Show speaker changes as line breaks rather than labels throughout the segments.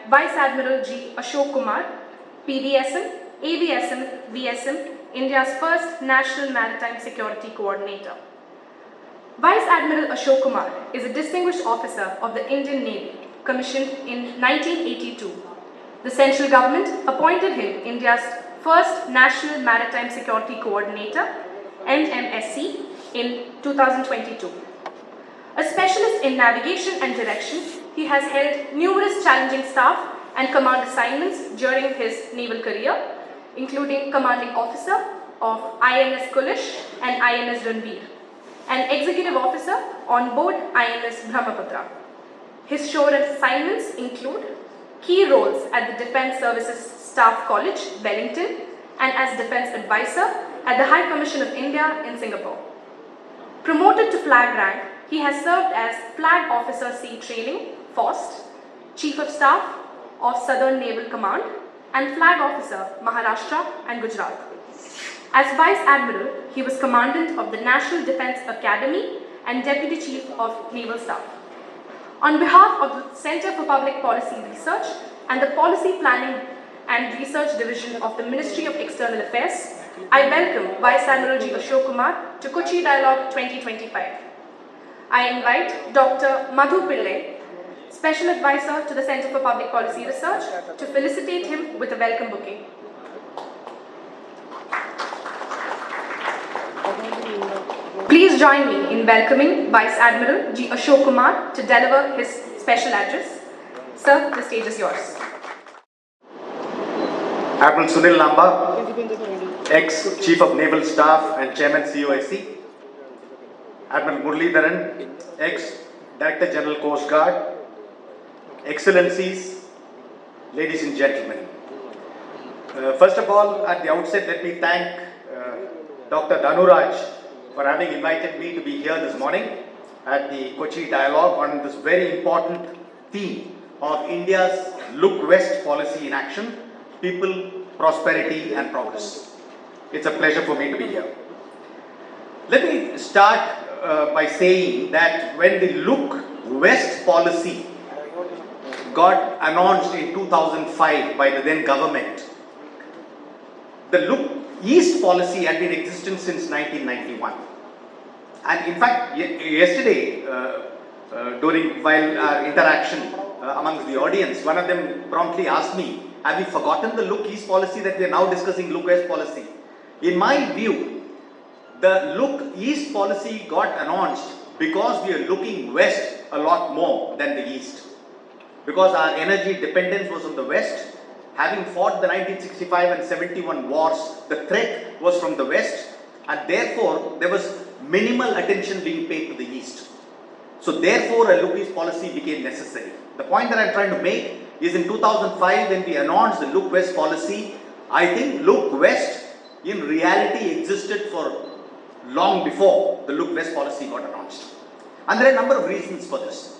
Vice Admiral G. Ashok Kumar, PVSM, AVSM, VSM, India's first National Maritime Security Coordinator. Vice Admiral Ashok Kumar is a distinguished officer of the Indian Navy, commissioned in 1982. The central government appointed him India's first National Maritime Security Coordinator, NMSC, in 2022. A specialist in navigation and direction, he has held numerous challenging staff and command assignments during his naval career, including commanding officer of INS Kulish and INS Ranveer, and executive officer on board INS Brahmaputra. His shore assignments include key roles at the Defence Services Staff College, Wellington, and as Defence Advisor at the High Commission of India in Singapore. Promoted to flag rank, he has served as Flag Officer Sea Training, FOST, Chief of Staff of Southern Naval Command, and Flag Officer, Maharashtra and Gujarat. As Vice Admiral, he was Commandant of the National Defence Academy and Deputy Chief of Naval Staff. On behalf of the Centre for Public Policy Research and the Policy Planning and Research Division of the Ministry of External Affairs, I welcome Vice Admiral G. Ashok Kumar to Kochi Dialogue 2025. I invite Dr. Madhu Pillai, Special Advisor to the Centre for Public Policy Research, to felicitate him with a welcome bouquet. Please join me in welcoming Vice Admiral G. Ashok Kumar to deliver his special address. Sir, the stage is yours.
Admiral Sunil Lamba, ex-Chief of Naval Staff and Chairman COIC. Admiral Muralidharan, ex-Director General Coast Guard. Excellencies, ladies and gentlemen. First of all, at the outset, let me thank Dr. Dhanuraj for having invited me to be here this morning at the Kochi Dialogue on this very important theme of India's Look West policy in action, people, prosperity and progress. It's a pleasure for me to be here. Let me start by saying that when the Look West policy got announced in 2005 by the then government, the Look East policy had been in existence since 1991. And in fact, yesterday, while our interaction amongst the audience, one of them promptly asked me, have we forgotten the Look East policy that we are now discussing, Look West policy? In my view, the Look East policy got announced because we are looking west a lot more than the east. Because our energy dependence was on the west. Having fought the 1965 and 71 wars, the threat was from the west, and therefore there was minimal attention being paid to the east. So therefore a Look East policy became necessary. The point that I am trying to make is in 2005 when we announced the Look West policy, I think Look West in reality existed for long before the Look West policy got announced. And there are a number of reasons for this.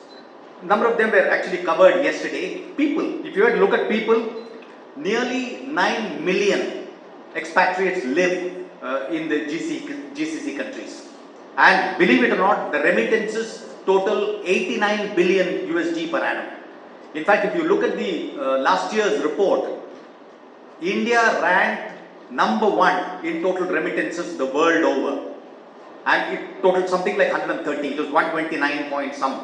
A number of them were actually covered yesterday. People, if you were to look at people, nearly 9 million expatriates live in the GCC countries. And believe it or not, the remittances total 89 billion USD per annum. In fact, if you look at the last year's report, India ranked number 1 in total remittances the world over. And it totaled something like 130, it was 129 point some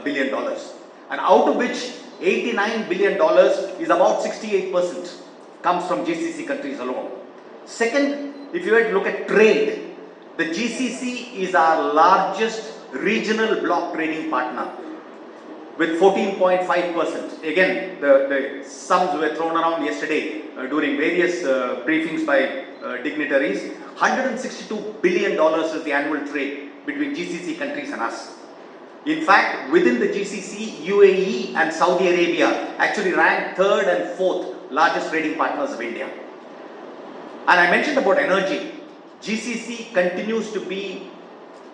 billion dollars. And out of which $89 billion is about 68% comes from GCC countries alone. Second, if you were to look at trade, the GCC is our largest regional block trading partner with 14.5%. Again, the sums were thrown around yesterday during various briefings by dignitaries. $162 billion is the annual trade between GCC countries and us. In fact, within the GCC, UAE and Saudi Arabia actually rank 3rd and 4th largest trading partners of India. And I mentioned about energy. GCC continues to be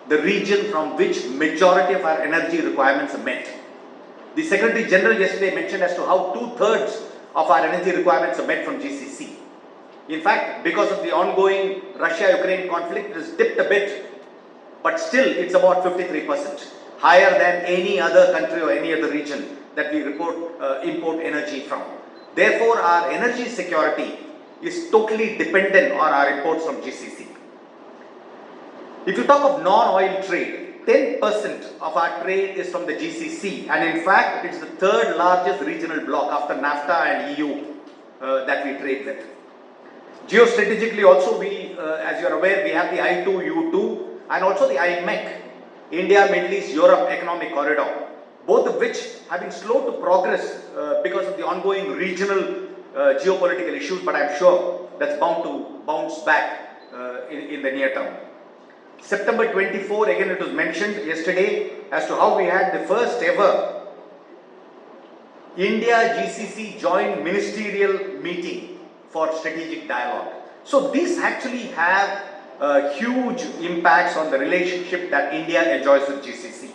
the region from which majority of our energy requirements are met. The Secretary General yesterday mentioned as to how 2/3 of our energy requirements are met from GCC. In fact, because of the ongoing Russia-Ukraine conflict, it has dipped a bit, but still it's about 53%, higher than any other country or any other region that we import energy from. Therefore, our energy security is totally dependent on our imports from GCC. If you talk of non-oil trade, 10% of our trade is from the GCC, and in fact, it's the third largest regional bloc after NAFTA and EU that we trade with. Geostrategically also, as you are aware, we have the I2U2 and also the IMEC, India, Middle East, Europe Economic Corridor, both of which have been slow to progress because of the ongoing regional geopolitical issues, but I'm sure that's bound to bounce back in the near term. September 24, again it was mentioned yesterday as to how we had the first ever India-GCC joint ministerial meeting for strategic dialogue. So these actually have huge impacts on the relationship that India enjoys with GCC.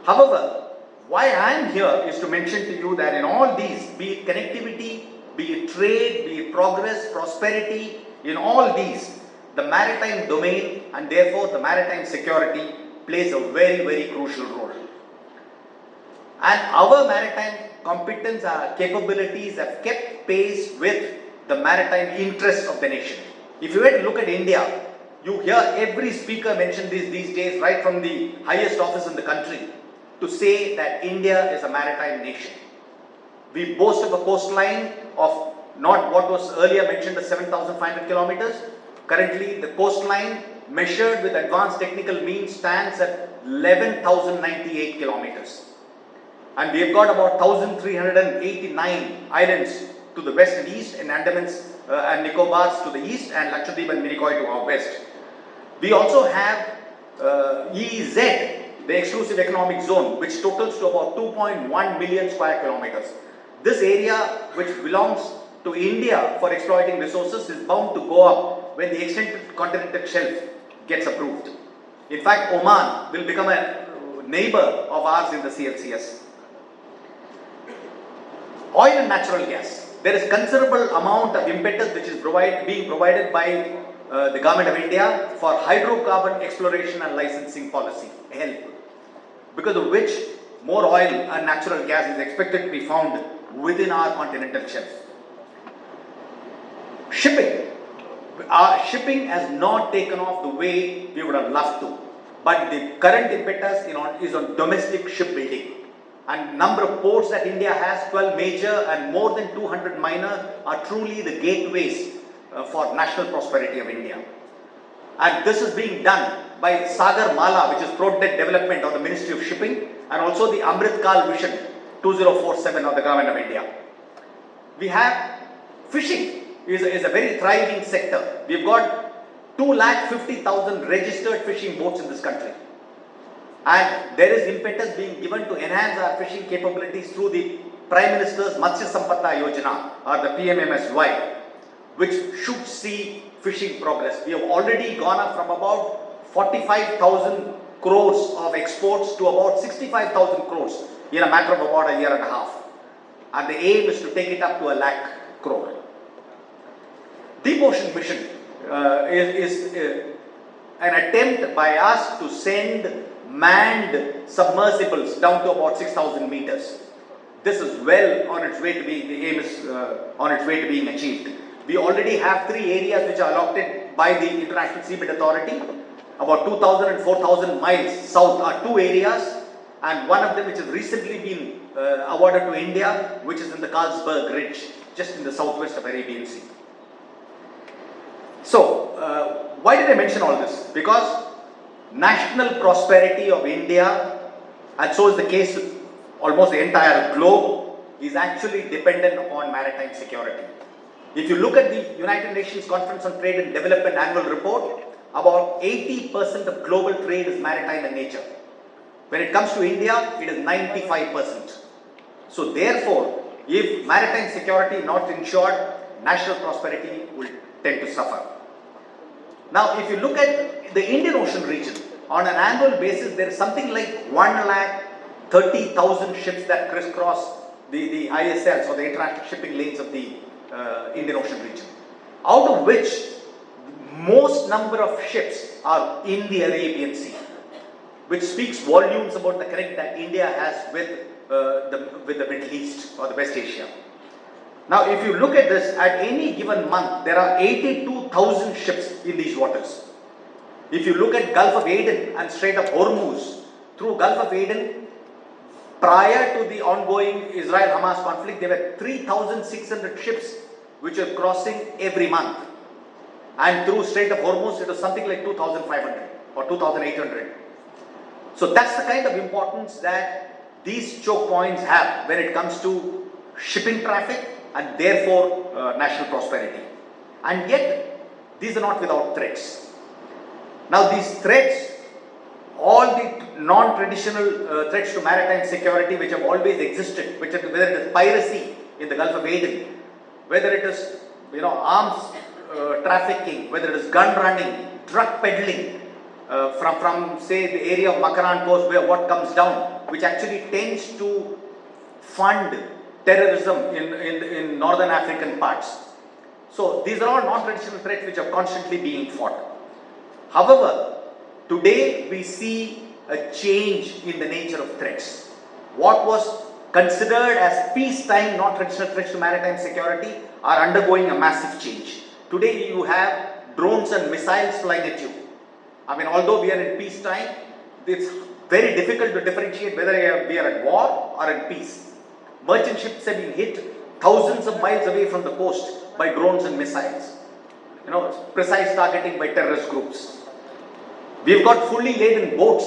However, why I am here is to mention to you that in all these, be it connectivity, be it trade, be it progress, prosperity, in all these, the maritime domain and therefore the maritime security plays a very, very crucial role. And our maritime competence, our capabilities have kept pace with the maritime interests of the nation. If you were to look at India, you hear every speaker mention this these days, right from the highest office in the country, to say that India is a maritime nation. We boast of a coastline of not what was earlier mentioned as 7,500 kilometers. Currently, the coastline measured with advanced technical means stands at 11,098 kilometers. And we have got about 1,389 islands to the west and east, and Andamans and Nicobars to the east, and Lakshadweep and Minicoy to our west. We also have EEZ, the exclusive economic zone, which totals to about 2.1 million square kilometers. This area, which belongs to India for exploiting resources, is bound to go up when the extended continental shelf gets approved. In fact, Oman will become a neighbor of ours in the CLCS. Oil and natural gas. There is considerable amount of impetus which is being provided by the Government of India for hydrocarbon exploration and licensing policy, help, because of which more oil and natural gas is expected to be found within our continental shelf. Shipping. Our shipping has not taken off the way we would have loved to, but the current impetus is on domestic shipbuilding. And number of ports that India has, 12 major and more than 200 minor, are truly the gateways for national prosperity of India. And this is being done by Sagar Mala, which is Project Development of the Ministry of Shipping, and also the Amrit Kal Vision 2047 of the Government of India. We have fishing is a very thriving sector. We've got 250,000 registered fishing boats in this country. And there is impetus being given to enhance our fishing capabilities through the Prime Minister's Matsya Sampada Yojana, or the PMMSY, which should see fishing progress. We have already gone up from about 45,000 crores of exports to about 65,000 crores in a matter of about a year and a half. And the aim is to take it up to 1 lakh crore. Deep Ocean Mission is an attempt by us to send manned submersibles down to about 6,000 meters. This is well on its way to being, the aim is on its way to being achieved. We already have 3 areas which are allotted by the International Seabed Authority. About 2,000 and 4,000 miles south are 2 areas, and one of them which has recently been awarded to India, which is in the Carlsberg Ridge, just in the southwest of Arabian Sea. So, why did I mention all this? Because national prosperity of India, and so is the case with almost the entire globe, is actually dependent upon maritime security. If you look at the United Nations Conference on Trade and Development annual report, about 80% of global trade is maritime in nature. When it comes to India, it is 95%. So therefore, if maritime security is not ensured, national prosperity will tend to suffer. Now, if you look at the Indian Ocean region, on an annual basis, there is something like 130,000 ships that crisscross the ISLs, or the international shipping lanes of the Indian Ocean region, out of which most number of ships are in the Arabian Sea, which speaks volumes about the connection that India has with with the Middle East or the West Asia. Now, if you look at this, at any given month, there are 82,000 ships in these waters. If you look at Gulf of Aden and Strait of Hormuz, through Gulf of Aden, prior to the ongoing Israel-Hamas conflict, there were 3,600 ships which were crossing every month. And through Strait of Hormuz, it was something like 2,500 or 2,800. So that's the kind of importance that these choke points have when it comes to shipping traffic and therefore national prosperity. And yet, these are not without threats. Now these threats, all the non-traditional threats to maritime security which have always existed, whether it is piracy in the Gulf of Aden, whether it is arms trafficking, whether it is gun running, drug peddling, from say the area of Makaran coast where what comes down, which actually tends to fund terrorism in northern African parts. So these are all non-traditional threats which are constantly being fought. However, today we see a change in the nature of threats. What was considered as peacetime non-traditional threats to maritime security are undergoing a massive change. Today you have drones and missiles flying at you. I mean, although we are in peacetime, it's very difficult to differentiate whether we are at war or in peace. Merchant ships have been hit thousands of miles away from the coast by drones and missiles. Precise targeting by terrorist groups. We've got fully laden boats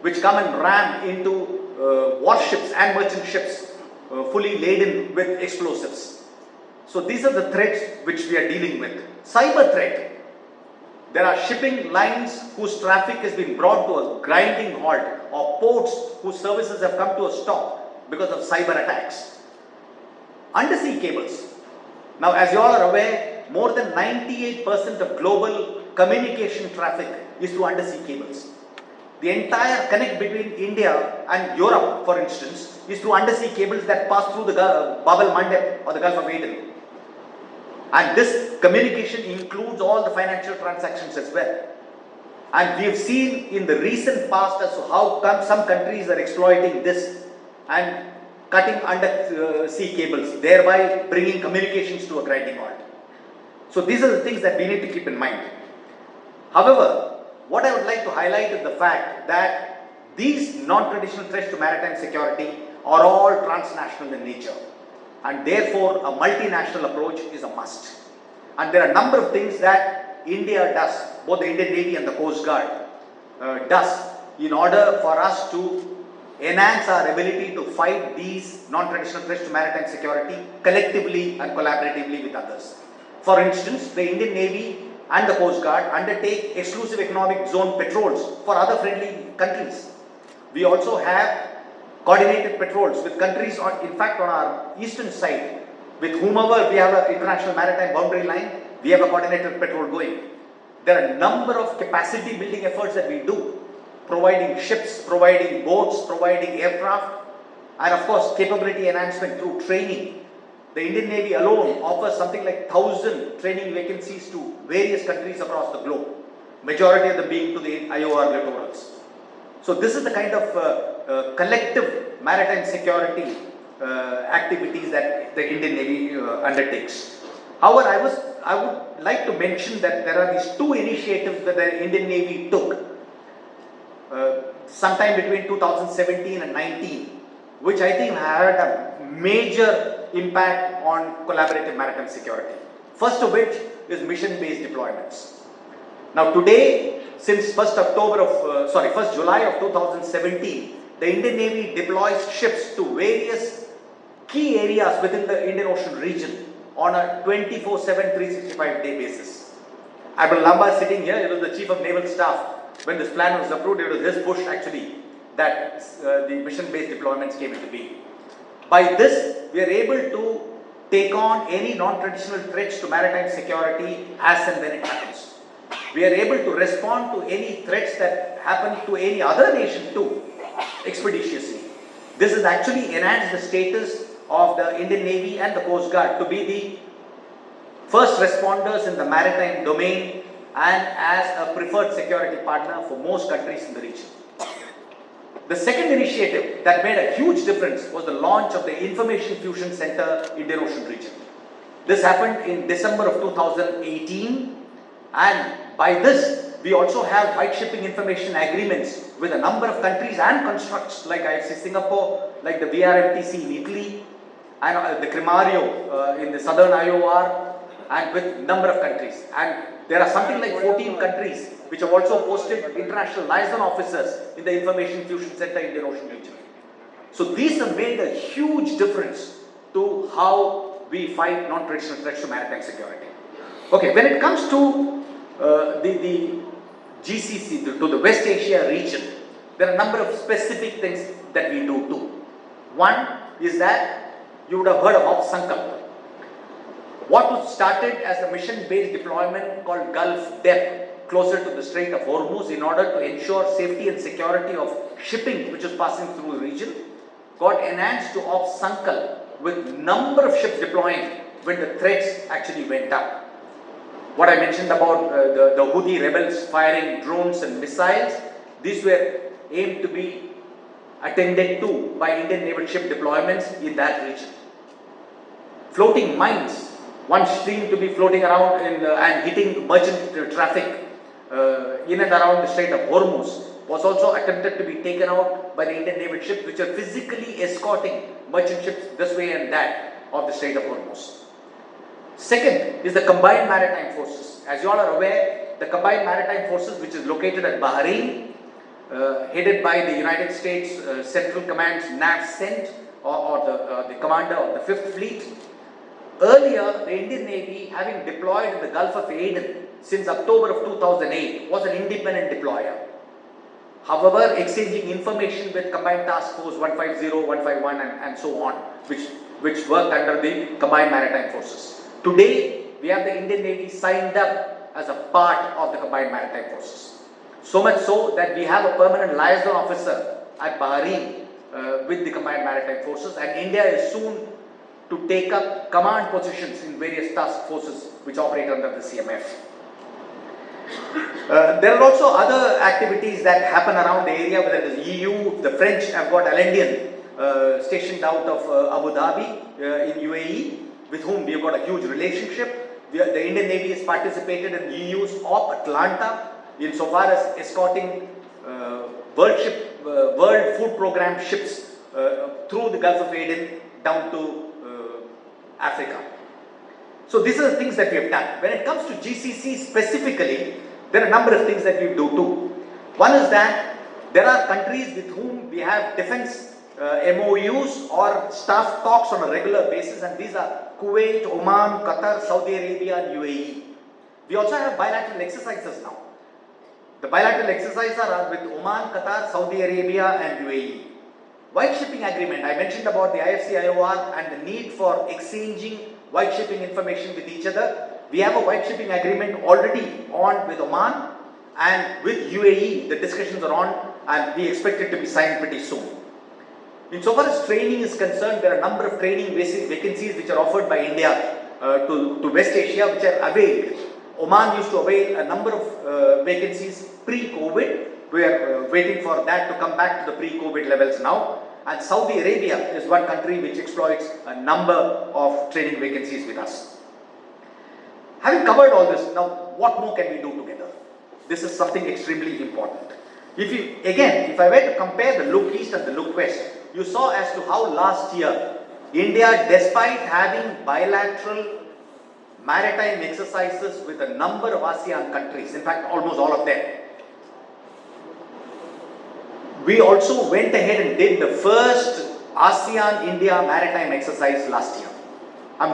which come and ram into warships and merchant ships fully laden with explosives. So these are the threats which we are dealing with. Cyber threat. There are shipping lines whose traffic has been brought to a grinding halt, or ports whose services have come to a stop because of cyber attacks. Undersea cables. Now, as you all are aware, more than 98% of global communication traffic is through undersea cables. The entire connect between India and Europe, for instance, is through undersea cables that pass through the Bab el-Mandeb or the Gulf of Aden. And this communication includes all the financial transactions as well. And we have seen in the recent past as to how some countries are exploiting this and cutting undersea cables, thereby bringing communications to a grinding halt. So these are the things that we need to keep in mind. However, what I would like to highlight is the fact that these non-traditional threats to maritime security are all transnational in nature. And therefore, a multinational approach is a must. And there are a number of things that India does, both the Indian Navy and the Coast Guard does, in order for us to enhance our ability to fight these non-traditional threats to maritime security collectively and collaboratively with others. For instance, the Indian Navy and the Coast Guard undertake exclusive economic zone patrols for other friendly countries. We also have coordinated patrols with countries, in fact on our eastern side, with whomever we have an international maritime boundary line, we have a coordinated patrol going. There are a number of capacity building efforts that we do, providing ships, providing boats, providing aircraft, and of course capability enhancement through training. The Indian Navy alone offers something like 1,000 training vacancies to various countries across the globe, majority of them being to the IOR littorals. So this is the kind of collective maritime security activities that the Indian Navy undertakes. However, I would like to mention that there are these two initiatives that the Indian Navy took sometime between 2017 and 19, which I think had a major impact on collaborative maritime security. First of which is mission-based deployments. Now today, since 1st July of 2017, the Indian Navy deploys ships to various key areas within the Indian Ocean region on a 24/7, 365-day basis. Admiral Lamba is sitting here. He was the Chief of Naval Staff. When this plan was approved, it was his push actually that the mission-based deployments came into being. By this, we are able to take on any non-traditional threats to maritime security as and when it happens. We are able to respond to any threats that happen to any other nation too, expeditiously. This has actually enhanced the status of the Indian Navy and the Coast Guard to be the first responders in the maritime domain and as a preferred security partner for most countries in the region. The second initiative that made a huge difference was the launch of the Information Fusion Center Indian Ocean region. This happened in December of 2018, and by this we also have white shipping information agreements with a number of countries and constructs like IFC Singapore, like the VRMTC in Italy, and the Crimario in the southern IOR, and with number of countries. And there are something like 14 countries which have also posted international liaison officers in the Information Fusion Center Indian Ocean region. So these have made a huge difference to how we fight non-traditional threats to maritime security. Okay, when it comes to the GCC, to the West Asia region, there are a number of specific things that we do too. One is that you would have heard about Sankalp. What was started as a mission-based deployment called Gulf Depth, closer to the Strait of Hormuz, in order to ensure safety and security of shipping which was passing through the region, got enhanced to Ops Sankalp with number of ships deploying when the threats actually went up. What I mentioned about the Houthi rebels firing drones and missiles, these were aimed to be attended to by Indian naval ship deployments in that region. Floating mines, one seemed to be floating around and hitting merchant traffic in and around the Strait of Hormuz, was also attempted to be taken out by the Indian naval ships which are physically escorting merchant ships this way and that of the Strait of Hormuz. Second is the Combined Maritime Forces. As you all are aware, the Combined Maritime Forces, which is located at Bahrain, headed by the United States Central Command's NAVCENT, or the commander of the 5th Fleet. Earlier, the Indian Navy, having deployed in the Gulf of Aden since October of 2008, was an independent deployer. However, exchanging information with Combined Task Force 150, 151 and so on, which worked under the Combined Maritime Forces. Today, we have the Indian Navy signed up as a part of the Combined Maritime Forces. So much so that we have a permanent liaison officer at Bahrain with the Combined Maritime Forces, and India is soon to take up command positions in various task forces which operate under the CMF. There are also other activities that happen around the area, whether it is EU, the French have got Alendian stationed out of Abu Dhabi in UAE, with whom we have got a huge relationship. The Indian Navy has participated in EU's Op Atlanta insofar as escorting World Food Program ships through the Gulf of Aden down to Africa. So these are the things that we have done. When it comes to GCC specifically, there are a number of things that we do too. One is that there are countries with whom we have defense MOUs or staff talks on a regular basis, and these are Kuwait, Oman, Qatar, Saudi Arabia and UAE. We also have bilateral exercises now. The bilateral exercises are with Oman, Qatar, Saudi Arabia and UAE. White shipping agreement, I mentioned about the IFC IOR and the need for exchanging white shipping information with each other. We have a white shipping agreement already on with Oman, and with UAE the discussions are on, and we expect it to be signed pretty soon. Insofar as training is concerned, there are a number of training vacancies which are offered by India to West Asia, which are availed. Oman used to avail a number of vacancies pre-COVID. We are waiting for that to come back to the pre-COVID levels now. And Saudi Arabia is one country which exploits a number of training vacancies with us. Having covered all this, now what more can we do together? This is something extremely important. If I were to compare the look east and the look west, you saw as to how last year India, despite having bilateral maritime exercises with a number of ASEAN countries, in fact almost all of them, we also went ahead and did the first ASEAN-India maritime exercise last year.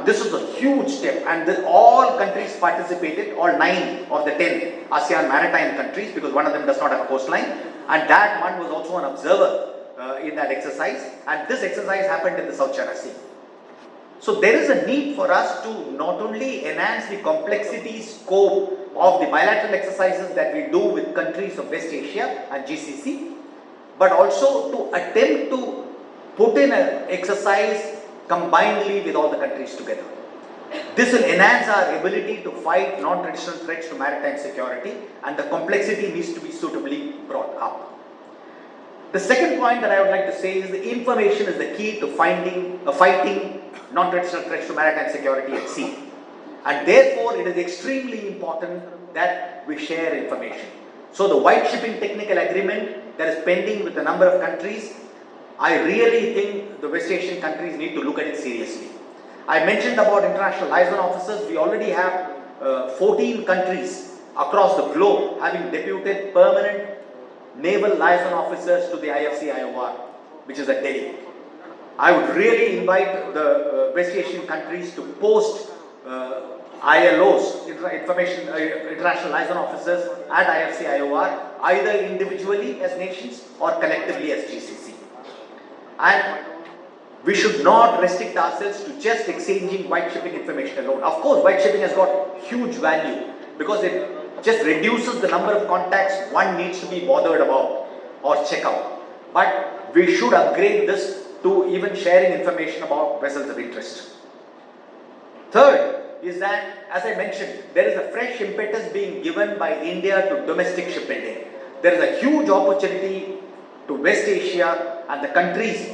This is a huge step, and all countries participated, all 9 of the 10 ASEAN maritime countries, because one of them does not have a coastline, and that one was also an observer in that exercise, and this exercise happened in the South China Sea. So there is a need for us to not only enhance the complexity scope of the bilateral exercises that we do with countries of West Asia and GCC, but also to attempt to put in an exercise combinedly with all the countries together. This will enhance our ability to fight non-traditional threats to maritime security, and the complexity needs to be suitably brought up. The second point that I would like to say is the information is the key to fighting non-traditional threats to maritime security at sea. And therefore, it is extremely important that we share information. So the White Shipping Technical Agreement that is pending with a number of countries, I really think the West Asian countries need to look at it seriously. I mentioned about international liaison officers. We already have 14 countries across the globe having deputed permanent naval liaison officers to the IFC-IOR, which is at Delhi. I would really invite the West Asian countries to post ILOs, international liaison officers at IFC-IOR, either individually as nations or collectively as GCC. And we should not restrict ourselves to just exchanging white shipping information alone. Of course, white shipping has got huge value because it just reduces the number of contacts one needs to be bothered about or check out. But we should upgrade this to even sharing information about vessels of interest. Third is that, as I mentioned, there is a fresh impetus being given by India to domestic shipbuilding. There is a huge opportunity to West Asia and the countries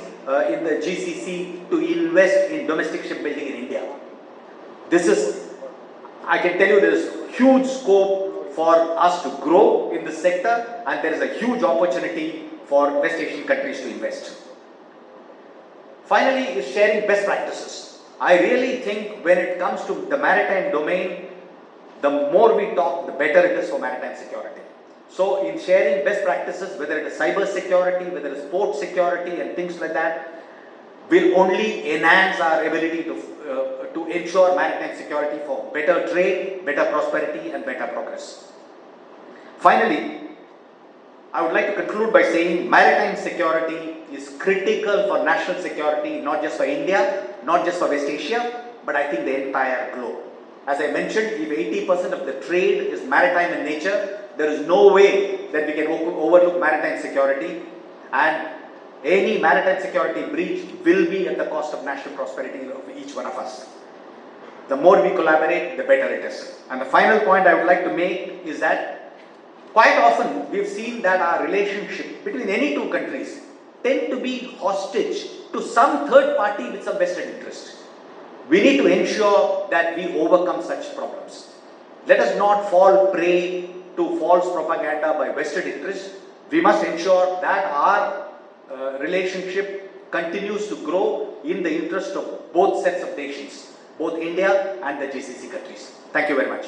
in the GCC to invest in domestic shipbuilding in India. I can tell you there is huge scope for us to grow in this sector, and there is a huge opportunity for West Asian countries to invest. Finally, is sharing best practices. I really think when it comes to the maritime domain, the more we talk, the better it is for maritime security. So in sharing best practices, whether it is cyber security, whether it is port security and things like that, will only enhance our ability to ensure maritime security for better trade, better prosperity and better progress. Finally, I would like to conclude by saying maritime security is critical for national security, not just for India, not just for West Asia, but I think the entire globe. As I mentioned, if 80% of the trade is maritime in nature, there is no way that we can overlook maritime security, and any maritime security breach will be at the cost of national prosperity of each one of us. The more we collaborate, the better it is. And the final point I would like to make is that quite often we've seen that our relationship between any two countries tend to be hostage to some third party with some vested interest. We need to ensure that we overcome such problems. Let us not fall prey to false propaganda by vested interests. We must ensure that our relationship continues to grow in the interest of both sets of nations, both India and the GCC countries. Thank you very much.